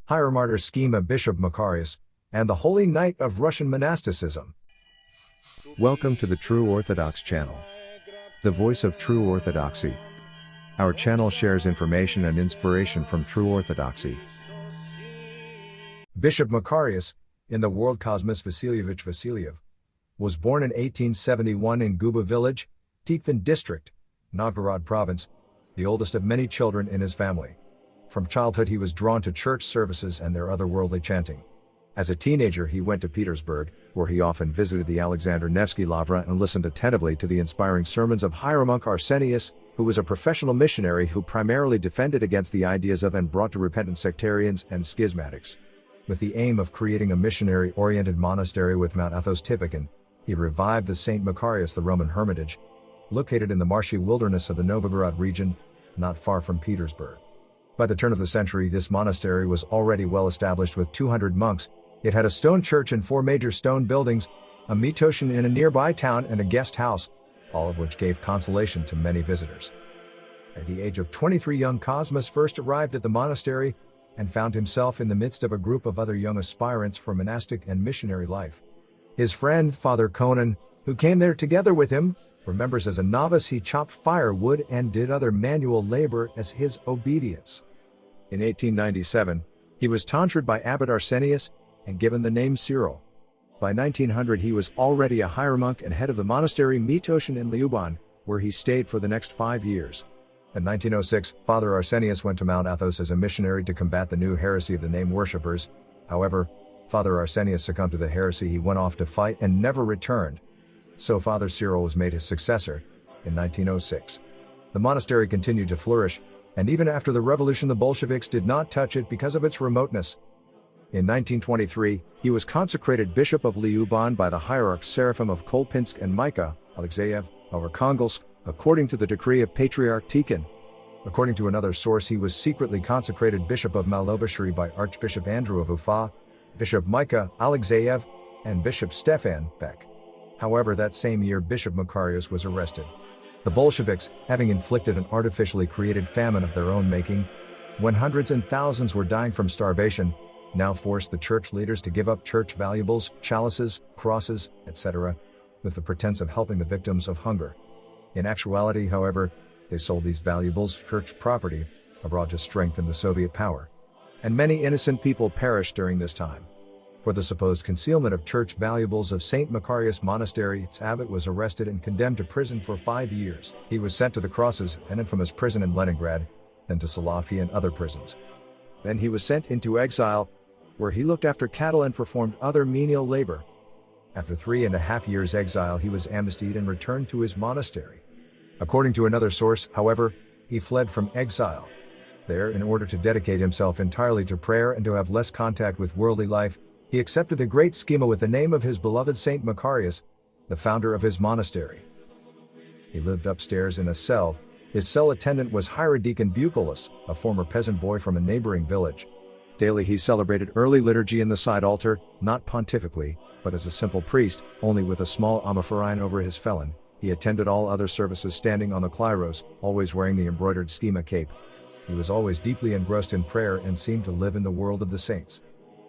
Hieromartyr Schema Bishop Macarius, and the Holy Knight of Russian Monasticism. Welcome to the True Orthodox channel, the voice of true orthodoxy. Our channel shares information and inspiration from true orthodoxy. Bishop Macarius, in the world Cosmas Vasilyevich Vasilyev, was born in 1871 in Guba village, Tikvin district, Novgorod province, the oldest of many children in his family. From childhood he was drawn to church services and their otherworldly chanting. As a teenager he went to Petersburg, where he often visited the Alexander Nevsky Lavra and listened attentively to the inspiring sermons of Hieromonk Arsenius, who was a professional missionary who primarily defended against the ideas of and brought to repentance sectarians and schismatics. With the aim of creating a missionary-oriented monastery with Mount Athos Tipican, he revived the St. Macarius the Roman Hermitage, located in the marshy wilderness of the Novgorod region, not far from Petersburg. By the turn of the century this monastery was already well established with 200 monks. It had a stone church and 4 major stone buildings, a mitoshin in a nearby town and a guest house, all of which gave consolation to many visitors. At the age of 23 young Cosmas first arrived at the monastery and found himself in the midst of a group of other young aspirants for monastic and missionary life. His friend, Father Conan, who came there together with him, remembers as a novice he chopped firewood and did other manual labor as his obedience. In 1897, he was tonsured by Abbot Arsenius and given the name Cyril. By 1900 he was already a hieromonk and head of the monastery Mitoshin in Lyuban, where he stayed for the next 5 years. In 1906, Father Arsenius went to Mount Athos as a missionary to combat the new heresy of the name worshippers. However, Father Arsenius succumbed to the heresy. He went off to fight and never returned. So Father Cyril was made his successor in 1906. The monastery continued to flourish, and even after the revolution the Bolsheviks did not touch it because of its remoteness. In 1923, he was consecrated Bishop of Lyuban by the hierarchs Seraphim of Kolpinsk and Micah, Alexeyev, of Arkhangelsk, according to the decree of Patriarch Tikhon. According to another source he was secretly consecrated Bishop of Malovashchery by Archbishop Andrew of Ufa, Bishop Micah Alexeyev, and Bishop Stefan Beck. However, that same year Bishop Macarius was arrested. The Bolsheviks, having inflicted an artificially created famine of their own making, when hundreds and thousands were dying from starvation, now forced the church leaders to give up church valuables, chalices, crosses, etc., with the pretense of helping the victims of hunger. In actuality, however, they sold these valuables, church property, abroad to strengthen the Soviet power. And many innocent people perished during this time. For the supposed concealment of church valuables of St. Macarius Monastery, its abbot was arrested and condemned to prison for 5 years. He was sent to the Crosses, an infamous prison in Leningrad, then to Solovki and other prisons. Then he was sent into exile, where he looked after cattle and performed other menial labor. After 3.5 years exile he was amnestied and returned to his monastery. According to another source, however, he fled from exile. There, in order to dedicate himself entirely to prayer and to have less contact with worldly life, he accepted the great schema with the name of his beloved Saint Macarius, the founder of his monastery. He lived upstairs in a cell. His cell attendant was Hierodeacon Bucalus, a former peasant boy from a neighboring village. Daily he celebrated early liturgy in the side altar, not pontifically, but as a simple priest, only with a small amorphorine over his felon. He attended all other services standing on the klyros, always wearing the embroidered schema cape. He was always deeply engrossed in prayer and seemed to live in the world of the saints.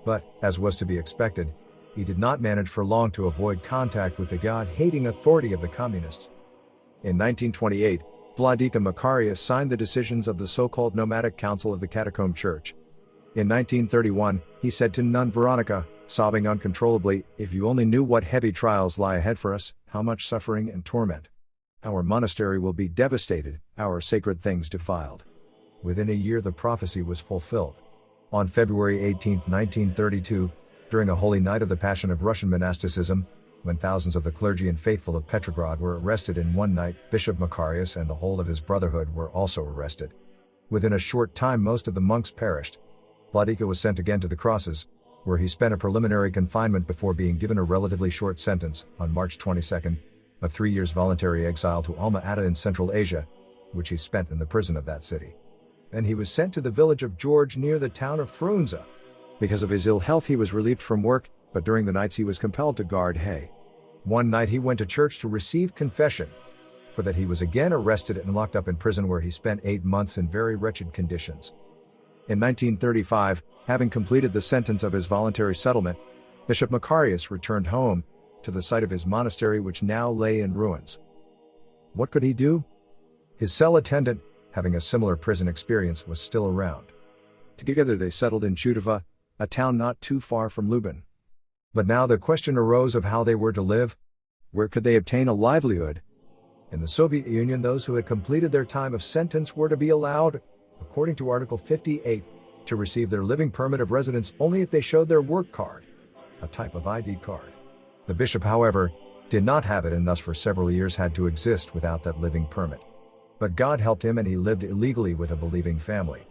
But, as was to be expected, he did not manage for long to avoid contact with the God-hating authority of the communists. In 1928, Vladika Macarius signed the decisions of the so-called Nomadic Council of the Catacomb Church. In 1931, he said to nun Veronica, sobbing uncontrollably, "If you only knew what heavy trials lie ahead for us, how much suffering and torment. Our monastery will be devastated, our sacred things defiled." Within a year the prophecy was fulfilled. On February 18, 1932, during the Holy Night of the Passion of Russian Monasticism, when thousands of the clergy and faithful of Petrograd were arrested in one night, Bishop Macarius and the whole of his brotherhood were also arrested. Within a short time most of the monks perished. Vladika was sent again to the Crosses, where he spent a preliminary confinement before being given a relatively short sentence, on March 22, of 3 years voluntary exile to Alma-Ata in Central Asia, which he spent in the prison of that city. Then he was sent to the village of George near the town of Frunze. Because of his ill health he was relieved from work, but during the nights he was compelled to guard hay. One night he went to church to receive confession. For that he was again arrested and locked up in prison, where he spent 8 months in very wretched conditions. In 1935, having completed the sentence of his voluntary settlement, Bishop Macarius returned home to the site of his monastery, which now lay in ruins. What could he do? His cell attendant, having a similar prison experience, was still around. Together they settled in Chudova, a town not too far from Lublin. But now the question arose of how they were to live. Where could they obtain a livelihood? In the Soviet Union, those who had completed their time of sentence were to be allowed, according to Article 58, to receive their living permit of residence only if they showed their work card, a type of ID card. The bishop, however, did not have it, and thus for several years had to exist without that living permit. But God helped him, and he lived illegally with a believing family.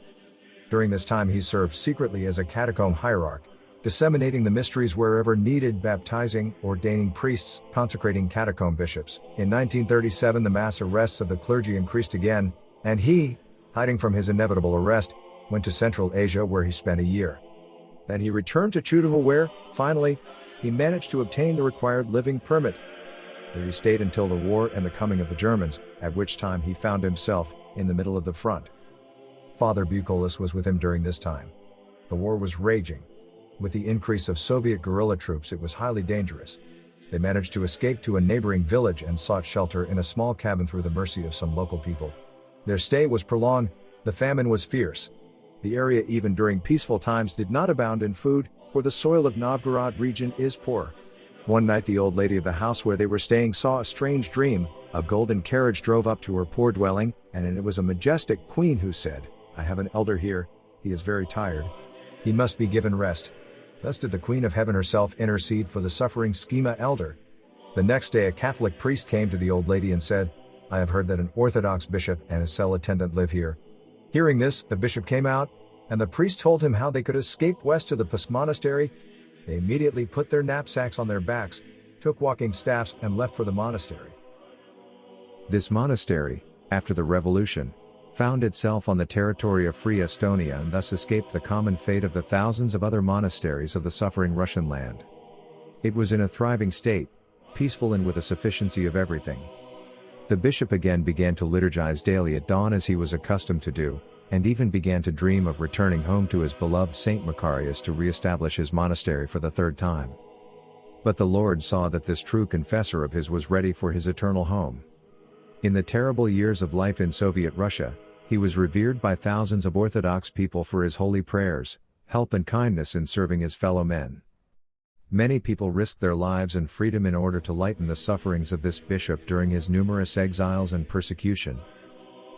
During this time he served secretly as a catacomb hierarch, disseminating the mysteries wherever needed, baptizing, ordaining priests, consecrating catacomb bishops. In 1937 the mass arrests of the clergy increased again, and he, hiding from his inevitable arrest, went to Central Asia, where he spent a year. Then he returned to Chudova, where, finally, he managed to obtain the required living permit. There he stayed until the war and the coming of the Germans, at which time he found himself in the middle of the front. Father Bukolis was with him during this time. The war was raging. With the increase of Soviet guerrilla troops, it was highly dangerous. They managed to escape to a neighboring village and sought shelter in a small cabin through the mercy of some local people. Their stay was prolonged, the famine was fierce. The area, even during peaceful times, did not abound in food, for the soil of Novgorod region is poor. One night the old lady of the house where they were staying saw a strange dream. A golden carriage drove up to her poor dwelling, and it was a majestic queen who said, "I have an elder here, he is very tired. He must be given rest." Thus did the Queen of Heaven herself intercede for the suffering Schema elder. The next day a Catholic priest came to the old lady and said, "I have heard that an Orthodox bishop and his cell attendant live here." Hearing this, the bishop came out, and the priest told him how they could escape west to the Pusk monastery. They immediately put their knapsacks on their backs, took walking staffs, and left for the monastery. This monastery, after the revolution, found itself on the territory of Free Estonia and thus escaped the common fate of the thousands of other monasteries of the suffering Russian land. It was in a thriving state, peaceful and with a sufficiency of everything. The bishop again began to liturgize daily at dawn as he was accustomed to do, and even began to dream of returning home to his beloved Saint Macarius to re-establish his monastery for the third time. But the Lord saw that this true confessor of his was ready for his eternal home. In the terrible years of life in Soviet Russia, he was revered by thousands of Orthodox people for his holy prayers, help and kindness in serving his fellow men. Many people risked their lives and freedom in order to lighten the sufferings of this bishop during his numerous exiles and persecution.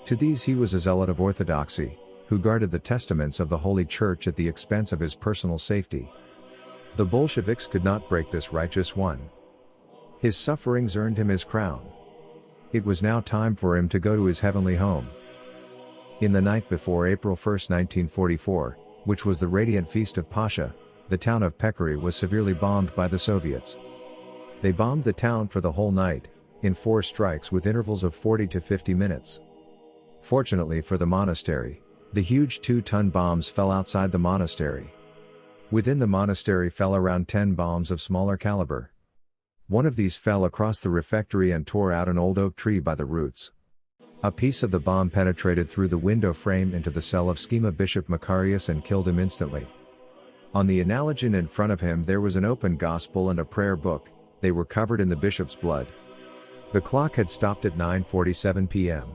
To these he was a zealot of orthodoxy, who guarded the testaments of the Holy Church at the expense of his personal safety. The Bolsheviks could not break this righteous one. His sufferings earned him his crown. It was now time for him to go to his heavenly home. In the night before April 1, 1944, which was the radiant feast of Pascha, the town of Pekary was severely bombed by the Soviets. They bombed the town for the whole night, in 4 strikes with intervals of 40 to 50 minutes. Fortunately for the monastery, the huge 2-ton bombs fell outside the monastery. Within the monastery fell around 10 bombs of smaller caliber. One of these fell across the refectory and tore out an old oak tree by the roots. A piece of the bomb penetrated through the window frame into the cell of Schema Bishop Macarius and killed him instantly. On the analogion in front of him there was an open gospel and a prayer book. They were covered in the bishop's blood. The clock had stopped at 9:47 p.m.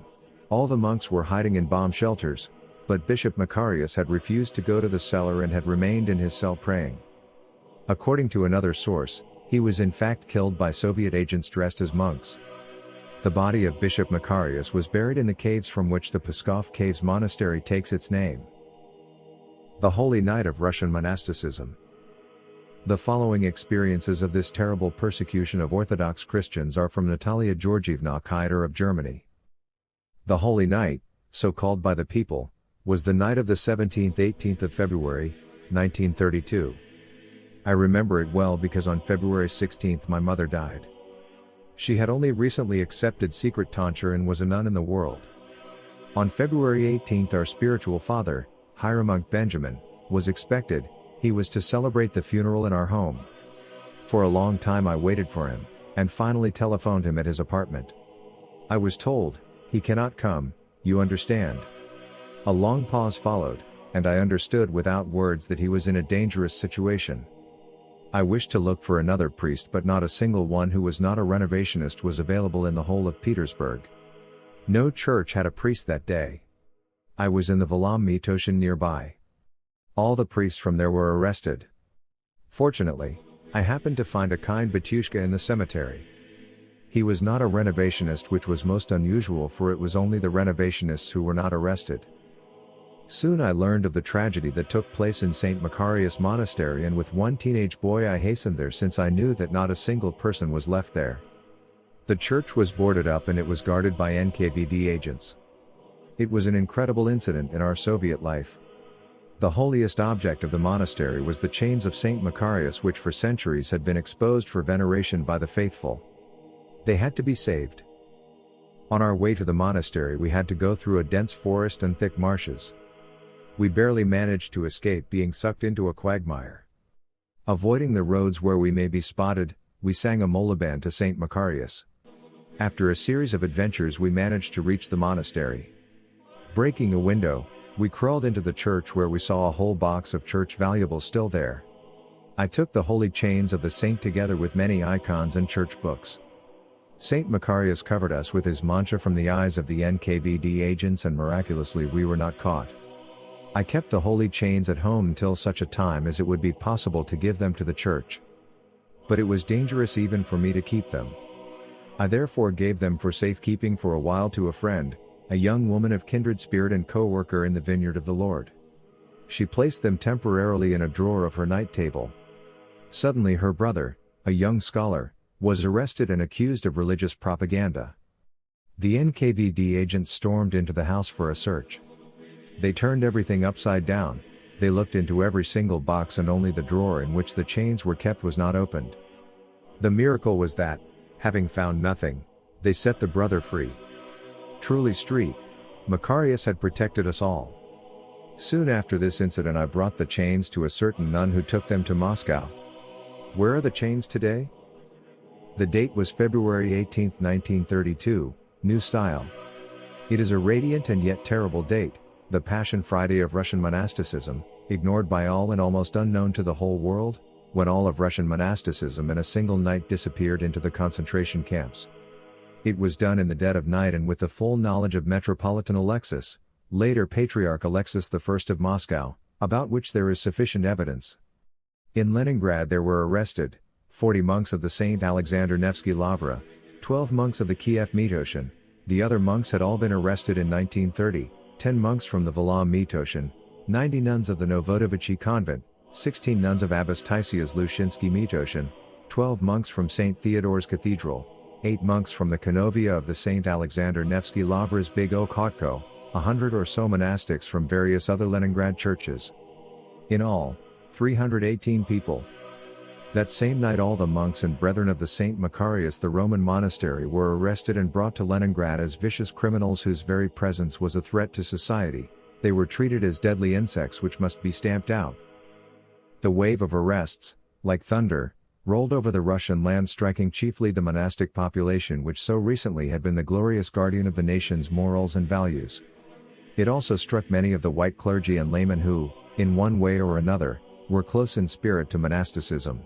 All the monks were hiding in bomb shelters, but Bishop Macarius had refused to go to the cellar and had remained in his cell praying. According to another source, he was in fact killed by Soviet agents dressed as monks. The body of Bishop Macarius was buried in the caves from which the Pskov Caves Monastery takes its name. The Holy Night of Russian Monasticism. The following experiences of this terrible persecution of Orthodox Christians are from Natalia Georgievna Kaider of Germany. The Holy Night, so called by the people, was the night of the 17th-18th of February, 1932. I remember it well because on February 16th my mother died. She had only recently accepted secret tonsure and was a nun in the world. On February 18th our spiritual father, Hieromonk Benjamin, was expected. He was to celebrate the funeral in our home. For a long time I waited for him, and finally telephoned him at his apartment. I was told, "He cannot come, you understand." A long pause followed, and I understood without words that he was in a dangerous situation. I wished to look for another priest, but not a single one who was not a renovationist was available in the whole of Petersburg. No church had a priest that day. I was in the Volom Mitoshin nearby. All the priests from there were arrested. Fortunately, I happened to find a kind Batyushka in the cemetery. He was not a renovationist, which was most unusual, for it was only the renovationists who were not arrested. Soon I learned of the tragedy that took place in St. Macarius Monastery, and with one teenage boy I hastened there, since I knew that not a single person was left there. The church was boarded up and it was guarded by NKVD agents. It was an incredible incident in our Soviet life. The holiest object of the monastery was the chains of St. Macarius, which for centuries had been exposed for veneration by the faithful. They had to be saved. On our way to the monastery we had to go through a dense forest and thick marshes. We barely managed to escape being sucked into a quagmire. Avoiding the roads where we may be spotted, we sang a moliband to St. Macarius. After a series of adventures we managed to reach the monastery. Breaking a window, we crawled into the church, where we saw a whole box of church valuables still there. I took the holy chains of the saint together with many icons and church books. St. Macarius covered us with his mantra from the eyes of the NKVD agents, and miraculously we were not caught. I kept the holy chains at home until such a time as it would be possible to give them to the church. But it was dangerous even for me to keep them. I therefore gave them for safekeeping for a while to a friend, a young woman of kindred spirit and co-worker in the vineyard of the Lord. She placed them temporarily in a drawer of her night table. Suddenly her brother, a young scholar, was arrested and accused of religious propaganda. The NKVD agents stormed into the house for a search. They turned everything upside down. They looked into every single box, and only the drawer in which the chains were kept was not opened. The miracle was that, having found nothing, they set the brother free. Truly St. Macarius had protected us all. Soon after this incident I brought the chains to a certain nun who took them to Moscow. Where are the chains today? The date was February 18, 1932, New Style. It is a radiant and yet terrible date, the Passion Friday of Russian monasticism, ignored by all and almost unknown to the whole world, when all of Russian monasticism in a single night disappeared into the concentration camps. It was done in the dead of night and with the full knowledge of Metropolitan Alexis, later Patriarch Alexis I of Moscow, about which there is sufficient evidence. In Leningrad there were arrested 40 monks of the St. Alexander Nevsky Lavra, 12 monks of the Kiev Mitoshin. The other monks had all been arrested in 1930, 10 monks from the Volom Mitoshin, 90 nuns of the Novodevichy convent, 16 nuns of Abbess Tysia's Lushinsky Mitoshin, 12 monks from St. Theodore's Cathedral, 8 monks from the Kanovia of the St. Alexander Nevsky Lavra's Big Okhotko, 100 or so monastics from various other Leningrad churches. In all, 318 people. That same night all the monks and brethren of the St. Macarius the Roman monastery were arrested and brought to Leningrad as vicious criminals whose very presence was a threat to society. They were treated as deadly insects which must be stamped out. The wave of arrests, like thunder, rolled over the Russian land, striking chiefly the monastic population, which so recently had been the glorious guardian of the nation's morals and values. It also struck many of the white clergy and laymen who, in one way or another, were close in spirit to monasticism.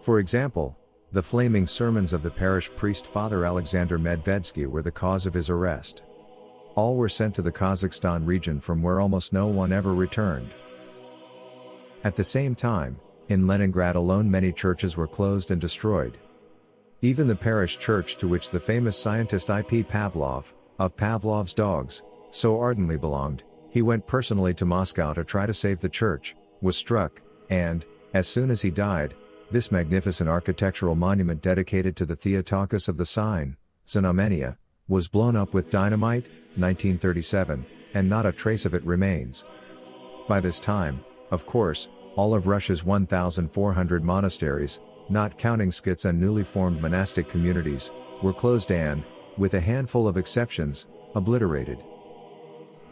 For example, the flaming sermons of the parish priest Father Alexander Medvedsky were the cause of his arrest. All were sent to the Kazakhstan region, from where almost no one ever returned. At the same time, in Leningrad alone many churches were closed and destroyed. Even the parish church to which the famous scientist I.P. Pavlov, of Pavlov's dogs, so ardently belonged, he went personally to Moscow to try to save the church, was struck, and, as soon as he died, this magnificent architectural monument dedicated to the Theotokos of the Sign, Znamenia, was blown up with dynamite, 1937, and not a trace of it remains. By this time, of course, all of Russia's 1,400 monasteries, not counting skits and newly formed monastic communities, were closed and, with a handful of exceptions, obliterated.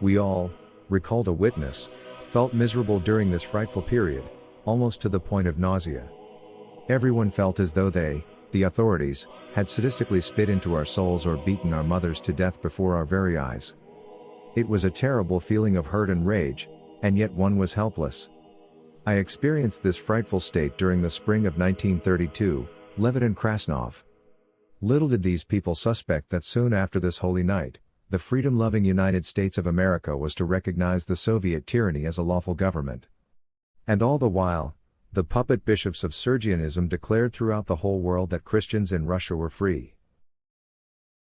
We all, recalled a witness, felt miserable during this frightful period, almost to the point of nausea. Everyone felt as though they, the authorities, had sadistically spit into our souls or beaten our mothers to death before our very eyes. It was a terrible feeling of hurt and rage, And yet one was helpless. I experienced this frightful state during the spring of 1932, Levitt and Krasnov. Little did these people suspect that soon after this holy night, the freedom-loving United States of America was to recognize the Soviet tyranny as a lawful government. And all the while, the puppet bishops of Sergianism declared throughout the whole world that Christians in Russia were free.